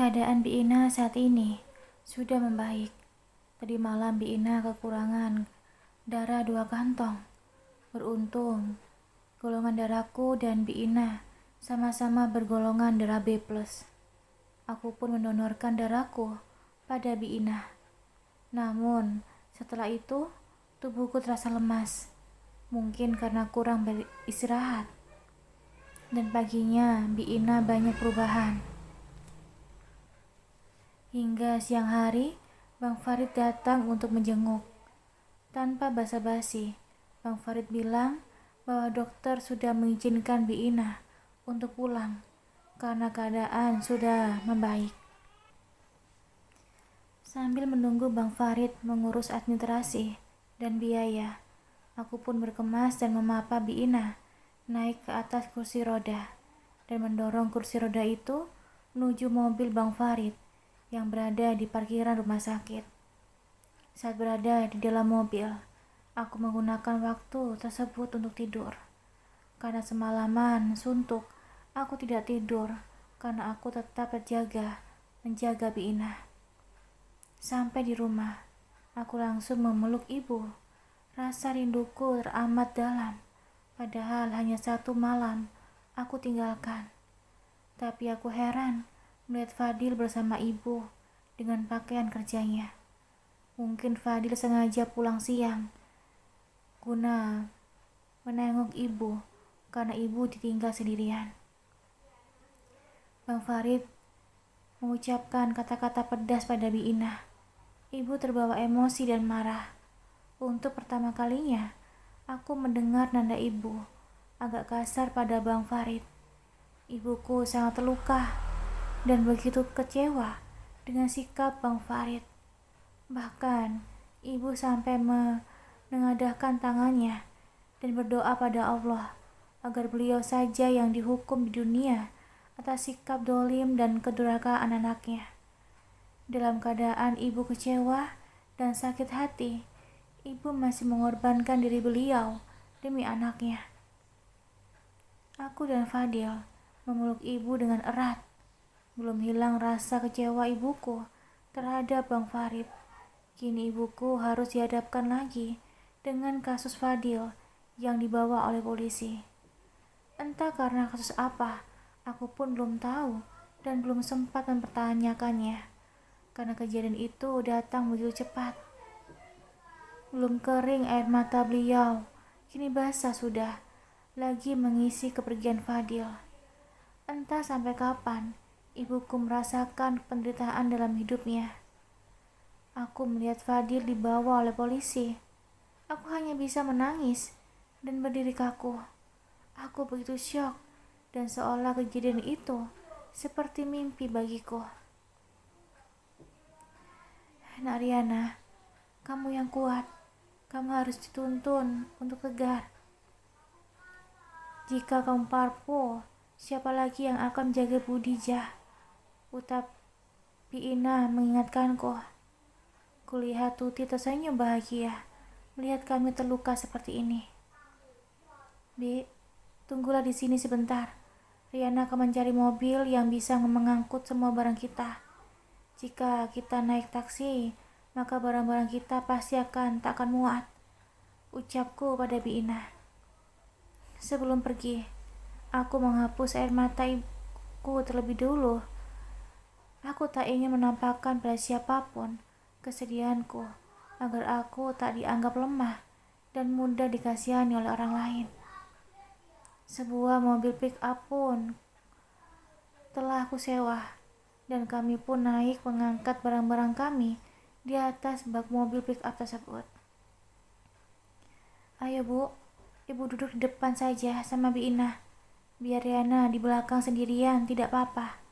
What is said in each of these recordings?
Keadaan Bi Ina saat ini sudah membaik. Tadi malam Bi Ina kekurangan darah 2 kantong. Beruntung, golongan darahku dan Bi Ina sama-sama bergolongan darah B+. Aku pun mendonorkan darahku pada Bi Ina. Namun, setelah itu, tubuhku terasa lemas. Mungkin karena kurang beristirahat. Dan paginya, Bi Ina banyak perubahan. Hingga siang hari, Bang Farid datang untuk menjenguk. Tanpa basa-basi, Bang Farid bilang bahwa dokter sudah mengizinkan Bi Ina untuk pulang karena keadaan sudah membaik. Sambil menunggu Bang Farid mengurus administrasi dan biaya, aku pun berkemas dan memapa Bi Ina naik ke atas kursi roda dan mendorong kursi roda itu menuju mobil Bang Farid yang berada di parkiran rumah sakit. Saat berada di dalam mobil, aku menggunakan waktu tersebut untuk tidur. Karena semalaman suntuk, aku tidak tidur karena aku tetap menjaga Bi Ina. Sampai di rumah, aku langsung memeluk ibu. Rasa rinduku teramat dalam, padahal hanya 1 malam aku tinggalkan. Tapi aku heran melihat Fadil bersama ibu dengan pakaian kerjanya. Mungkin Fadil sengaja pulang siang guna menengok ibu karena ibu ditinggal sendirian. Bang Farid mengucapkan kata-kata pedas pada Bi Ina. Ibu terbawa emosi dan marah. Untuk pertama kalinya, aku mendengar nada ibu agak kasar pada Bang Farid. Ibuku sangat terluka dan begitu kecewa dengan sikap Bang Farid. Bahkan, ibu sampai menengadahkan tangannya dan berdoa pada Allah agar beliau saja yang dihukum di dunia atas sikap dolim dan kedurhakaan anaknya. Dalam keadaan ibu kecewa dan sakit hati, ibu masih mengorbankan diri beliau demi anaknya. Aku dan Fadil memeluk ibu dengan erat. Belum hilang rasa kecewa ibuku terhadap Bang Farid. Kini ibuku harus dihadapkan lagi dengan kasus Fadil yang dibawa oleh polisi. Entah karena kasus apa, aku pun belum tahu dan belum sempat mempertanyakannya. Karena kejadian itu datang begitu cepat. Belum kering air mata beliau, kini basah sudah, lagi mengisi kepergian Fadil. Entah sampai kapan ibuku merasakan penderitaan dalam hidupnya. Aku melihat Fadil dibawa oleh polisi. Aku hanya bisa menangis dan berdiri kaku. Aku begitu syok dan seolah kejadian itu seperti mimpi bagiku. Nak Riana, kamu yang kuat. Kamu harus dituntun untuk tegar. Jika kamu parpo, siapa lagi yang akan menjaga Budijah? Ucap Bi Ina mengingatkanku. Kulihat Tuti tersenyum bahagia melihat kami terluka seperti ini. Bi, tunggulah di sini sebentar. Riana akan mencari mobil yang bisa mengangkut semua barang kita. Jika kita naik taksi, maka barang-barang kita pasti tak akan muat. Ucapku pada Bi Ina. Sebelum pergi, aku menghapus air mata ibuku terlebih dulu. Aku tak ingin menampakkan pada siapapun kesedihanku agar aku tak dianggap lemah dan mudah dikasihani oleh orang lain. Sebuah mobil pick-up pun telah aku sewa dan kami pun naik mengangkat barang-barang kami di atas bak mobil pick-up tersebut. Ayo Bu, Ibu duduk di depan saja sama Bi Ina. Biar Riana di belakang sendirian tidak apa-apa.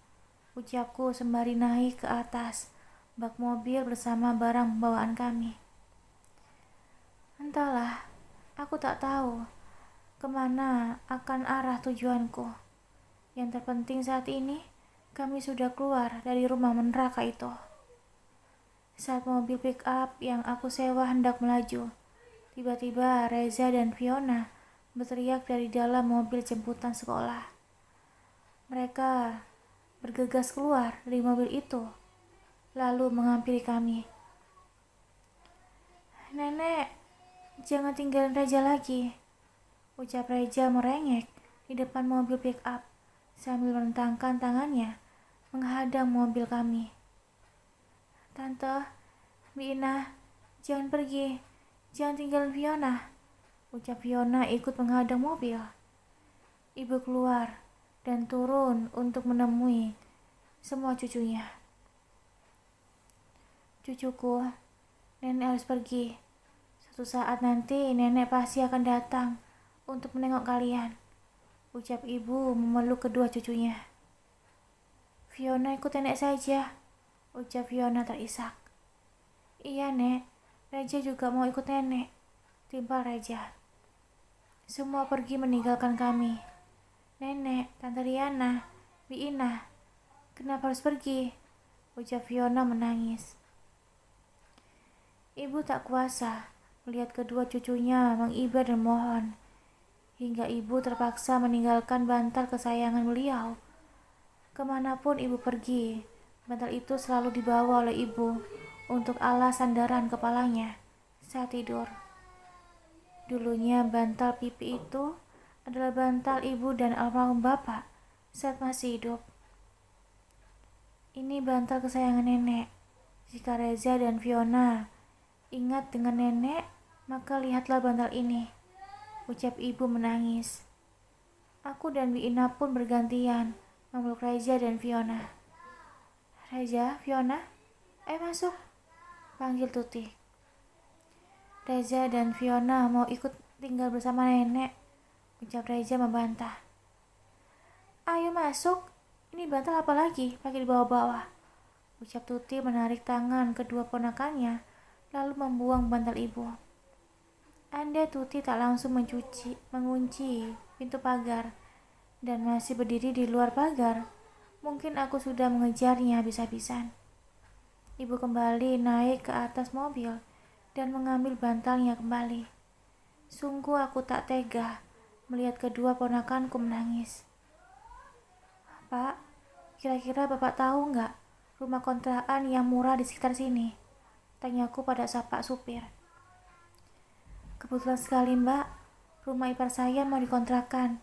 Ucapku sembari naik ke atas bak mobil bersama barang bawaan kami. Entahlah, aku tak tahu kemana akan arah tujuanku. Yang terpenting saat ini, kami sudah keluar dari rumah neraka itu. Saat mobil pick up yang aku sewa hendak melaju, tiba-tiba Reza dan Fiona berteriak dari dalam mobil jemputan sekolah. Mereka bergegas keluar dari mobil itu, lalu menghampiri kami. "Nenek, jangan tinggalin Reja lagi," ucap Reja merengek di depan mobil pick-up sambil merentangkan tangannya menghadang mobil kami. "Tante, Bina, jangan pergi, jangan tinggalin Fiona," ucap Fiona ikut menghadang mobil. Ibu keluar dan turun untuk menemui semua cucunya. "Cucuku, nenek harus pergi. Suatu saat nanti nenek pasti akan datang untuk menengok kalian," ucap ibu memeluk kedua cucunya. "Fiona ikut nenek saja," ucap Fiona terisak. "Iya, Nek, Reja juga mau ikut nenek," timpal Reja. Semua pergi meninggalkan kami. "Nenek, Tante Riana, Ina, kenapa harus pergi?" ucap Fiona menangis. Ibu tak kuasa melihat kedua cucunya mengibar dan mohon, hingga ibu terpaksa meninggalkan bantal kesayangan beliau. Kemanapun ibu pergi, bantal itu selalu dibawa oleh ibu untuk alas sandaran kepalanya saat tidur. Dulunya bantal pipi itu adalah bantal ibu dan almarhum bapak saat masih hidup. "Ini bantal kesayangan nenek. Jika Reza dan Fiona ingat dengan nenek, maka lihatlah bantal ini," ucap ibu menangis. Aku dan Ina pun bergantian memeluk Reza dan Fiona. "Reza, Fiona, ayo masuk," panggil Tuti. "Reza dan Fiona mau ikut tinggal bersama nenek," ucap Reza membantah. "Ayo masuk, ini bantal apa lagi pakai dibawa-bawa," ucap Tuti menarik tangan kedua ponakannya lalu membuang bantal ibu. Andai Tuti tak langsung mengunci pintu pagar dan masih berdiri di luar pagar, mungkin aku sudah mengejarnya habis-habisan. Ibu kembali naik ke atas mobil dan mengambil bantalnya kembali. Sungguh aku tak tega melihat kedua ponakanku menangis. "Pak, kira-kira Bapak tahu nggak rumah kontrakan yang murah di sekitar sini?" tanyaku pada Pak supir. "Kebetulan sekali Mbak, rumah ipar saya mau dikontrakan.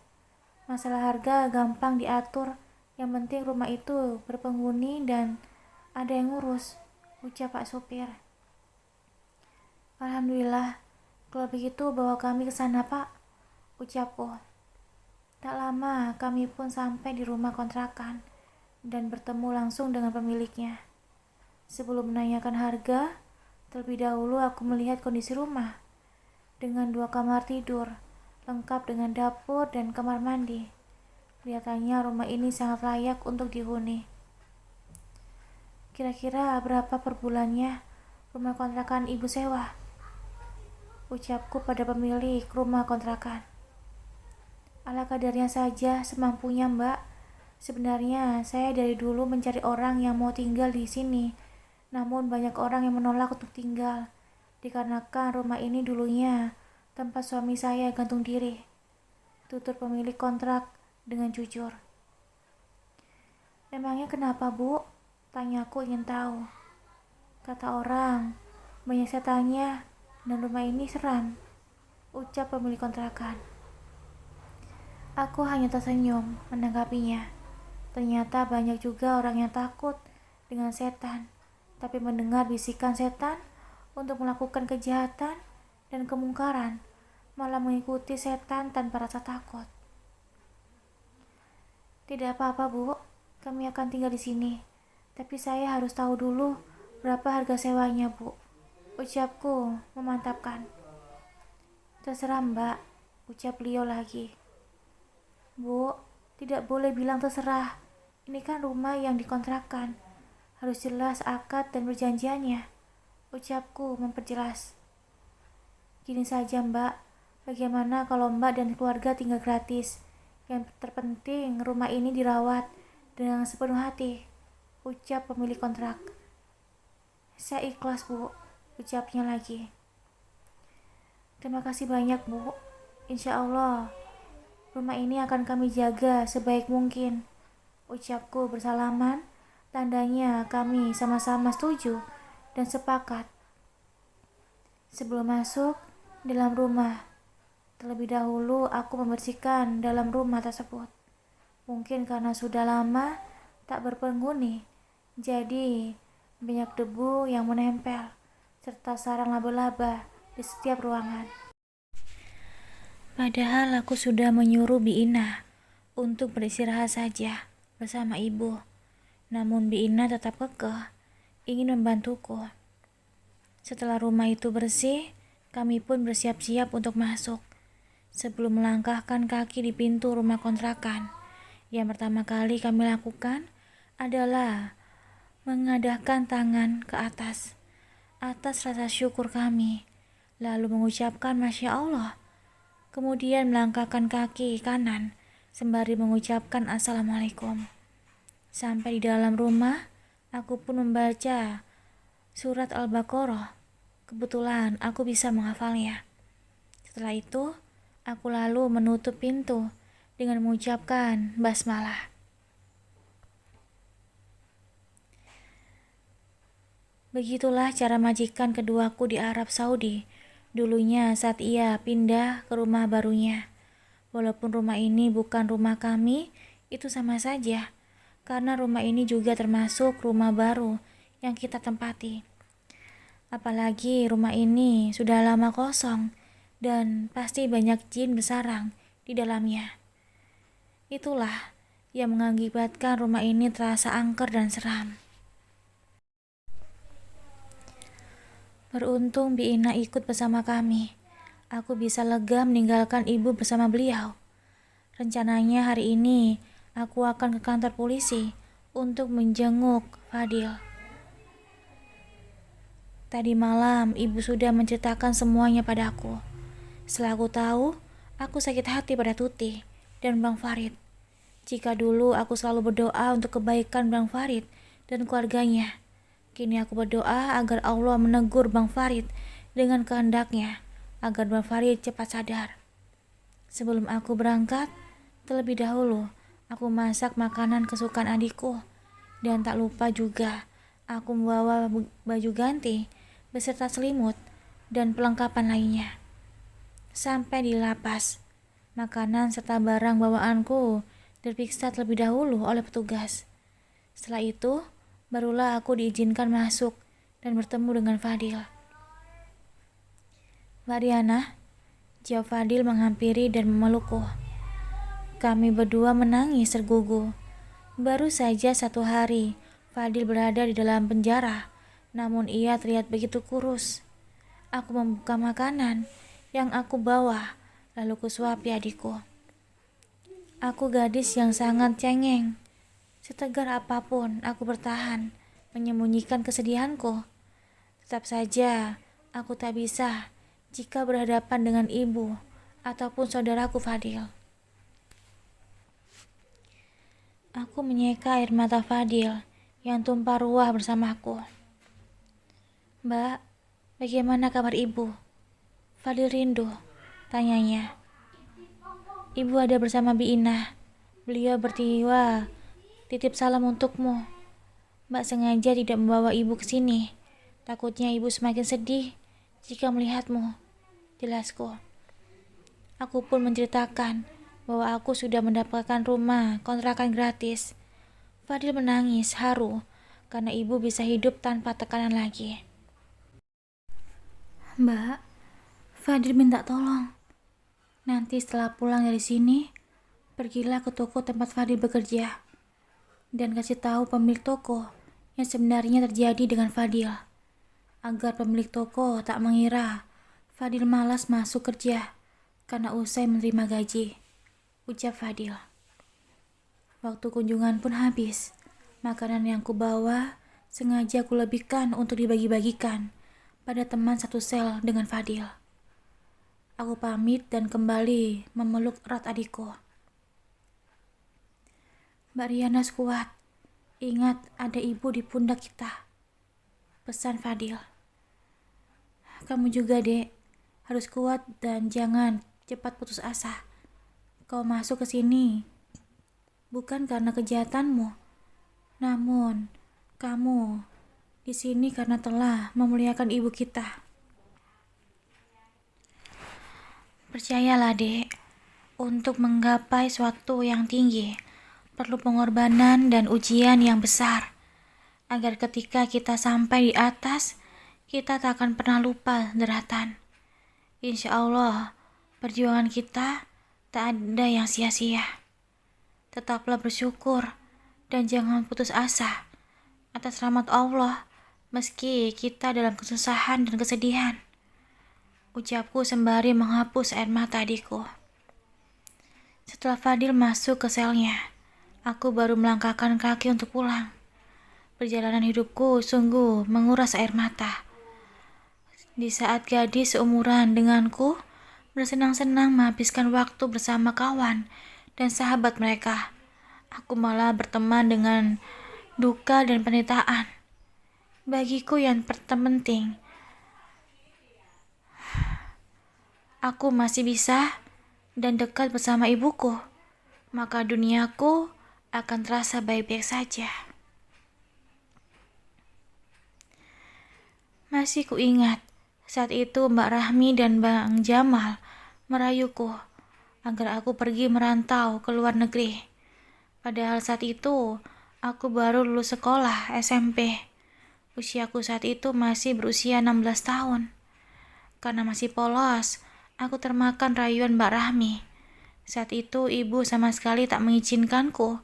Masalah harga gampang diatur, yang penting rumah itu berpenghuni dan ada yang ngurus," ucap Pak supir. "Alhamdulillah, kalau begitu bawa kami ke sana Pak," ucapku. Tak lama kami pun sampai di rumah kontrakan dan bertemu langsung dengan pemiliknya. Sebelum menanyakan harga, terlebih dahulu aku melihat kondisi rumah. Dengan 2 kamar tidur, lengkap dengan dapur dan kamar mandi. Kelihatannya rumah ini sangat layak untuk dihuni. "Kira-kira berapa per bulannya rumah kontrakan ibu sewa?" ucapku pada pemilik rumah kontrakan. "Ala kadarnya saja, semampunya Mbak. Sebenarnya saya dari dulu mencari orang yang mau tinggal di sini, namun banyak orang yang menolak untuk tinggal, dikarenakan rumah ini dulunya tempat suami saya gantung diri," tutur pemilik kontrak dengan jujur. "Emangnya kenapa Bu?" tanyaku ingin tahu. "Kata orang, banyak setannya dan rumah ini seram," ucap pemilik kontrakan. Aku hanya tersenyum menanggapinya. Ternyata banyak juga orang yang takut dengan setan, tapi mendengar bisikan setan untuk melakukan kejahatan dan kemungkaran, malah mengikuti setan tanpa rasa takut. "Tidak apa-apa Bu, kami akan tinggal di sini. Tapi saya harus tahu dulu berapa harga sewanya Bu," ucapku memantapkan. "Terserah Mbak," ucap beliau lagi. "Bu, tidak boleh bilang terserah. Ini kan rumah yang dikontrakkan. Harus jelas akad dan perjanjiannya," ucapku memperjelas. "Gini saja Mbak, bagaimana kalau Mbak dan keluarga tinggal gratis? Yang terpenting rumah ini dirawat dengan sepenuh hati," ucap pemilik kontrak. "Saya ikhlas Bu," ucapnya lagi. "Terima kasih banyak Bu. Insya Allah rumah ini akan kami jaga sebaik mungkin," Ucapku bersalaman, tandanya kami sama-sama setuju dan sepakat. Sebelum masuk dalam rumah, terlebih dahulu aku membersihkan dalam rumah tersebut. Mungkin karena sudah lama tak berpenghuni, jadi banyak debu yang menempel, serta sarang laba-laba di setiap ruangan. Padahal aku sudah menyuruh Bi Ina untuk beristirahat saja bersama ibu. Namun Bi Ina tetap kekeh ingin membantuku. Setelah rumah itu bersih, kami pun bersiap-siap untuk masuk. Sebelum melangkahkan kaki di pintu rumah kontrakan, yang pertama kali kami lakukan adalah mengadahkan tangan ke atas rasa syukur kami, lalu mengucapkan Masya Allah. Kemudian melangkahkan kaki kanan sembari mengucapkan Assalamualaikum. Sampai di dalam rumah, aku pun membaca surat Al-Baqarah. Kebetulan aku bisa menghafalnya. Setelah itu, aku lalu menutup pintu dengan mengucapkan basmalah. Begitulah cara majikan keduaku di Arab Saudi. Dulunya saat ia pindah ke rumah barunya. Walaupun rumah ini bukan rumah kami, itu sama saja. Karena rumah ini juga termasuk rumah baru yang kita tempati. Apalagi rumah ini sudah lama kosong dan pasti banyak jin bersarang di dalamnya. Itulah yang mengakibatkan rumah ini terasa angker dan seram. Beruntung Bi Ina ikut bersama kami. Aku bisa lega meninggalkan ibu bersama beliau. Rencananya hari ini aku akan ke kantor polisi untuk menjenguk Fadil. Tadi malam ibu sudah menceritakan semuanya padaku. Setelah aku tahu, aku sakit hati pada Tuti dan Bang Farid. Jika dulu aku selalu berdoa untuk kebaikan Bang Farid dan keluarganya, kini aku berdoa agar Allah menegur Bang Farid dengan kehendaknya, agar Bang Farid cepat sadar. Sebelum aku berangkat, terlebih dahulu aku masak makanan kesukaan adikku. Dan tak lupa juga, aku membawa baju ganti beserta selimut dan perlengkapan lainnya. Sampai di lapas, makanan serta barang bawaanku diperiksa terlebih dahulu oleh petugas. Setelah itu, barulah aku diizinkan masuk dan bertemu dengan Fadil. Mbak Riana, jawab Fadil menghampiri dan memelukku. Kami berdua menangis tergugu. Baru saja 1 hari, Fadil berada di dalam penjara, namun ia terlihat begitu kurus. Aku membuka makanan yang aku bawa, lalu kusuapi adikku. Aku gadis yang sangat cengeng. Setegar apapun, aku bertahan, menyembunyikan kesedihanku. Tetap saja, aku tak bisa jika berhadapan dengan ibu ataupun saudaraku Fadil. Aku menyeka air mata Fadil yang tumpah ruah bersamaku. Mbak, bagaimana kabar ibu? Fadil rindu, tanyanya. Ibu ada bersama Bi Ina. Beliau bertiwa, titip salam untukmu. Mbak sengaja tidak membawa ibu ke sini. Takutnya ibu semakin sedih jika melihatmu, jelasku. Aku pun menceritakan bahwa aku sudah mendapatkan rumah kontrakan gratis. Fadil menangis haru karena ibu bisa hidup tanpa tekanan lagi. Mbak, Fadil minta tolong. Nanti setelah pulang dari sini, pergilah ke toko tempat Fadil bekerja dan kasih tahu pemilik toko yang sebenarnya terjadi dengan Fadil, agar pemilik toko tak mengira Fadil malas masuk kerja karena usai menerima gaji, ucap Fadil. Waktu kunjungan pun habis. Makanan yang kubawa sengaja kulebihkan untuk dibagi-bagikan pada teman satu sel dengan Fadil. Aku pamit dan kembali memeluk erat adikku. Mbak Riana kuat. Ingat ada ibu di pundak kita, pesan Fadil. Kamu juga, Dek. Harus kuat dan jangan cepat putus asa. Kau masuk ke sini bukan karena kejahatanmu. Namun, kamu di sini karena telah memuliakan ibu kita. Percayalah, Dek, untuk menggapai suatu yang tinggi, perlu pengorbanan dan ujian yang besar. Agar ketika kita sampai di atas, kita tak akan pernah lupa daratan. Insya Allah, perjuangan kita tak ada yang sia-sia. Tetaplah bersyukur dan jangan putus asa atas rahmat Allah meski kita dalam kesusahan dan kesedihan. Ucapku sembari menghapus air mata adikku. Setelah Fadil masuk ke selnya, aku baru melangkahkan kaki untuk pulang. Perjalanan hidupku sungguh menguras air mata. Di saat gadis seumuran denganku bersenang-senang menghabiskan waktu bersama kawan dan sahabat mereka, aku malah berteman dengan duka dan penderitaan. Bagiku yang terpenting, aku masih bisa dan dekat bersama ibuku, maka duniaku akan terasa baik-baik saja. Masih kuingat, saat itu Mbak Rahmi dan Bang Jamal merayuku agar aku pergi merantau ke luar negeri. Padahal saat itu, aku baru lulus sekolah SMP. Usiaku saat itu masih berusia 16 tahun. Karena masih polos, aku termakan rayuan Mbak Rahmi. Saat itu ibu sama sekali tak mengizinkanku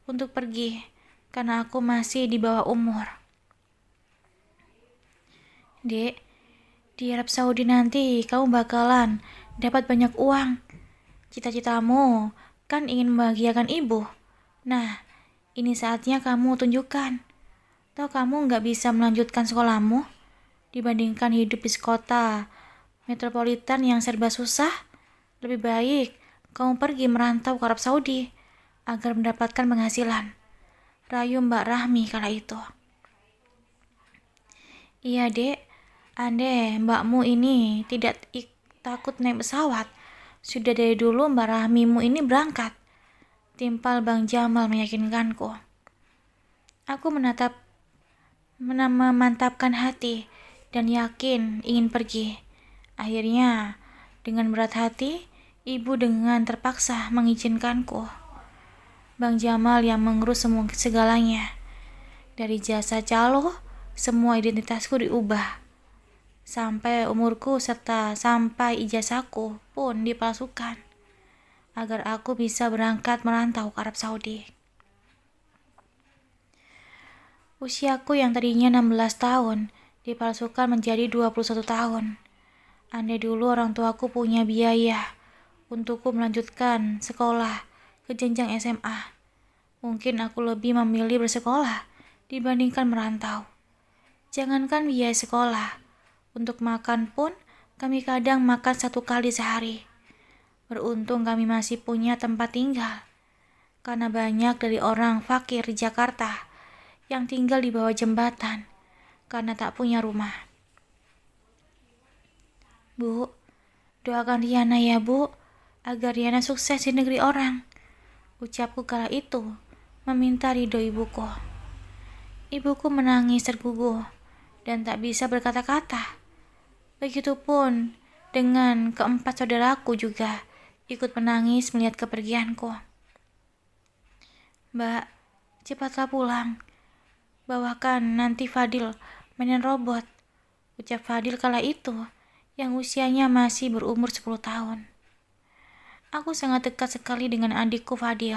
untuk pergi, karena aku masih di bawah umur. Dek, di Arab Saudi nanti kamu bakalan dapat banyak uang. Cita-citamu kan ingin membahagiakan ibu. Nah, ini saatnya kamu tunjukkan. Toh kamu nggak bisa melanjutkan sekolahmu dibandingkan hidup di kota metropolitan yang serba susah. Lebih baik kamu pergi merantau ke Arab Saudi agar mendapatkan penghasilan. Rayu Mbak Rahmi kala itu. Iya, Dek. Andai mbakmu ini tidak takut naik pesawat, sudah dari dulu Mbak Rahmimu ini berangkat. Timpal Bang Jamal meyakinkanku. Aku memantapkan hati dan yakin ingin pergi. Akhirnya, dengan berat hati, ibu dengan terpaksa mengizinkanku. Bang Jamal yang mengurus semua segalanya. Dari jasa calo, semua identitasku diubah. Sampai umurku serta sampai ijazahku pun dipalsukan agar aku bisa berangkat merantau ke Arab Saudi. Usiaku yang tadinya 16 tahun dipalsukan menjadi 21 tahun. Andai dulu orang tuaku punya biaya untukku melanjutkan sekolah ke jenjang SMA, mungkin aku lebih memilih bersekolah dibandingkan merantau. Jangankan biaya sekolah, untuk makan pun kami kadang makan 1 kali sehari. Beruntung kami masih punya tempat tinggal, karena banyak dari orang fakir di Jakarta yang tinggal di bawah jembatan karena tak punya rumah. Bu, doakan Riana ya Bu, agar Riana sukses di negeri orang. Ucapku kala itu meminta ridho ibuku. Ibuku menangis terguguh dan tak bisa berkata-kata. Begitupun dengan keempat saudaraku juga ikut menangis melihat kepergianku. Mbak, cepatlah pulang. Bawakan nanti Fadil mainan robot, ucap Fadil kala itu yang usianya masih berumur 10 tahun. Aku sangat dekat sekali dengan adikku Fadil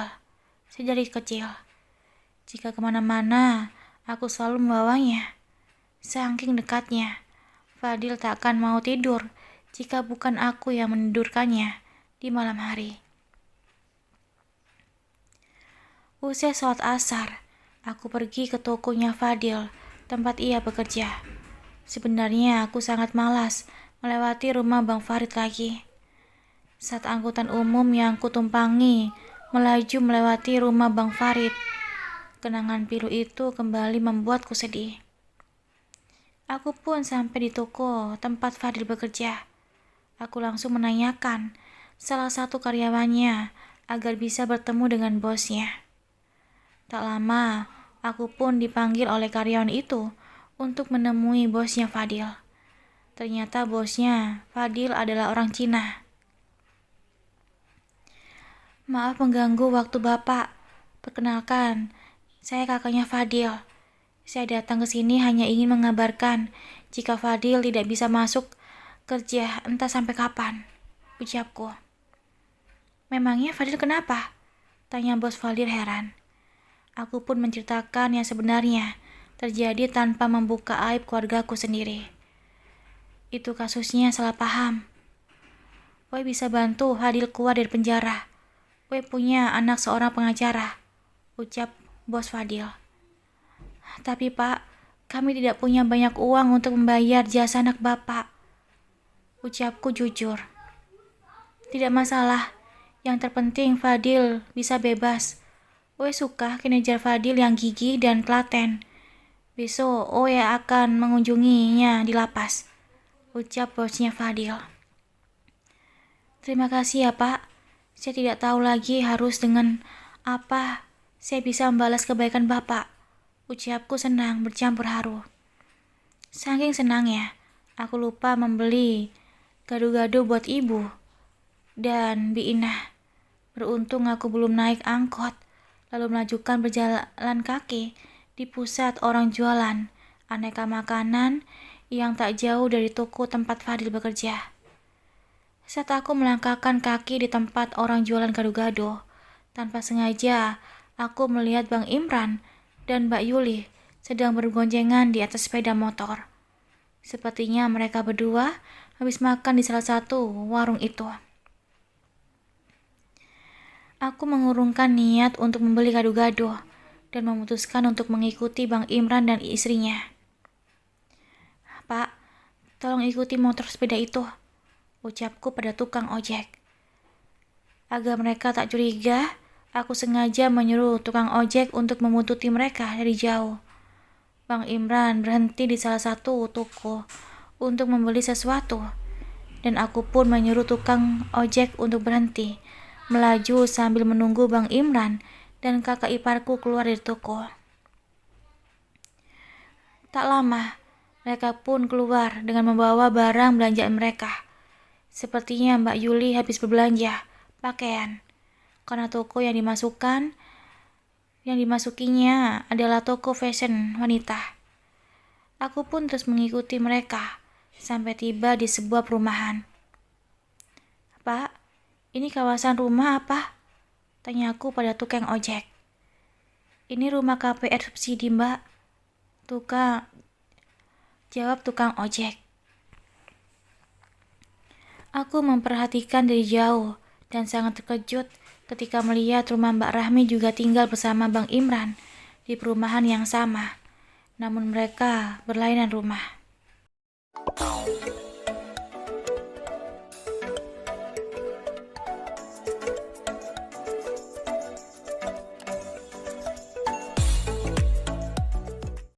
sejak kecil. Jika kemana-mana, aku selalu membawanya. Saking dekatnya, Fadil tak akan mau tidur jika bukan aku yang menidurkannya di malam hari. Usai sholat asar, aku pergi ke tokonya Fadil, tempat ia bekerja. Sebenarnya aku sangat malas melewati rumah Bang Farid lagi. Saat angkutan umum yang kutumpangi melaju melewati rumah Bang Farid, kenangan pilu itu kembali membuatku sedih. Aku pun sampai di toko tempat Fadil bekerja. Aku langsung menanyakan salah satu karyawannya agar bisa bertemu dengan bosnya. Tak lama, aku pun dipanggil oleh karyawan itu untuk menemui bosnya Fadil. Ternyata bosnya Fadil adalah orang Cina. Maaf mengganggu waktu Bapak. Perkenalkan, saya kakaknya Fadil. Saya datang ke sini hanya ingin mengabarkan jika Fadil tidak bisa masuk kerja entah sampai kapan, ucapku. Memangnya Fadil kenapa? Tanya bos Fadil heran. Aku pun menceritakan yang sebenarnya terjadi tanpa membuka aib keluargaku sendiri. Itu kasusnya salah paham. Gue bisa bantu Fadil keluar dari penjara. Gue punya anak seorang pengacara, ucap bos Fadil. Tapi Pak, kami tidak punya banyak uang untuk membayar jasa anak Bapak, ucapku jujur. Tidak masalah, yang terpenting Fadil bisa bebas. Oe suka kinerja Fadil yang gigih dan telaten. Besok Oe akan mengunjunginya di lapas, ucap bosnya Fadil. Terima kasih ya Pak, saya tidak tahu lagi harus dengan apa saya bisa membalas kebaikan Bapak, ucapku senang bercampur haru. Saking senangnya, aku lupa membeli gado-gado buat ibu dan Bi Inah. Beruntung aku belum naik angkot, lalu melanjutkan berjalan kaki di pusat orang jualan aneka makanan yang tak jauh dari toko tempat Fadil bekerja. Saat aku melangkahkan kaki di tempat orang jualan gado-gado, tanpa sengaja aku melihat Bang Imran dan Mbak Yuli sedang bergoncengan di atas sepeda motor. Sepertinya mereka berdua habis makan di salah satu warung itu. Aku mengurungkan niat untuk membeli gado-gado dan memutuskan untuk mengikuti Bang Imran dan istrinya. Pak, tolong ikuti motor sepeda itu, ucapku pada tukang ojek. Agar mereka tak curiga, aku sengaja menyuruh tukang ojek untuk membuntuti mereka dari jauh. Bang Imran berhenti di salah satu toko untuk membeli sesuatu, dan aku pun menyuruh tukang ojek untuk berhenti, melaju sambil menunggu Bang Imran dan kakak iparku keluar dari toko. Tak lama, mereka pun keluar dengan membawa barang belanjaan mereka. Sepertinya Mbak Yuli habis berbelanja pakaian, karena toko yang dimasukinya adalah toko fashion wanita. Aku pun terus mengikuti mereka sampai tiba di sebuah perumahan. Pak, ini kawasan rumah apa? Tanyaku pada tukang ojek. Ini rumah KPR subsidi Mbak, jawab tukang ojek. Aku memperhatikan dari jauh dan sangat terkejut ketika melihat rumah Mbak Rahmi juga tinggal bersama Bang Imran di perumahan yang sama, namun mereka berlainan rumah.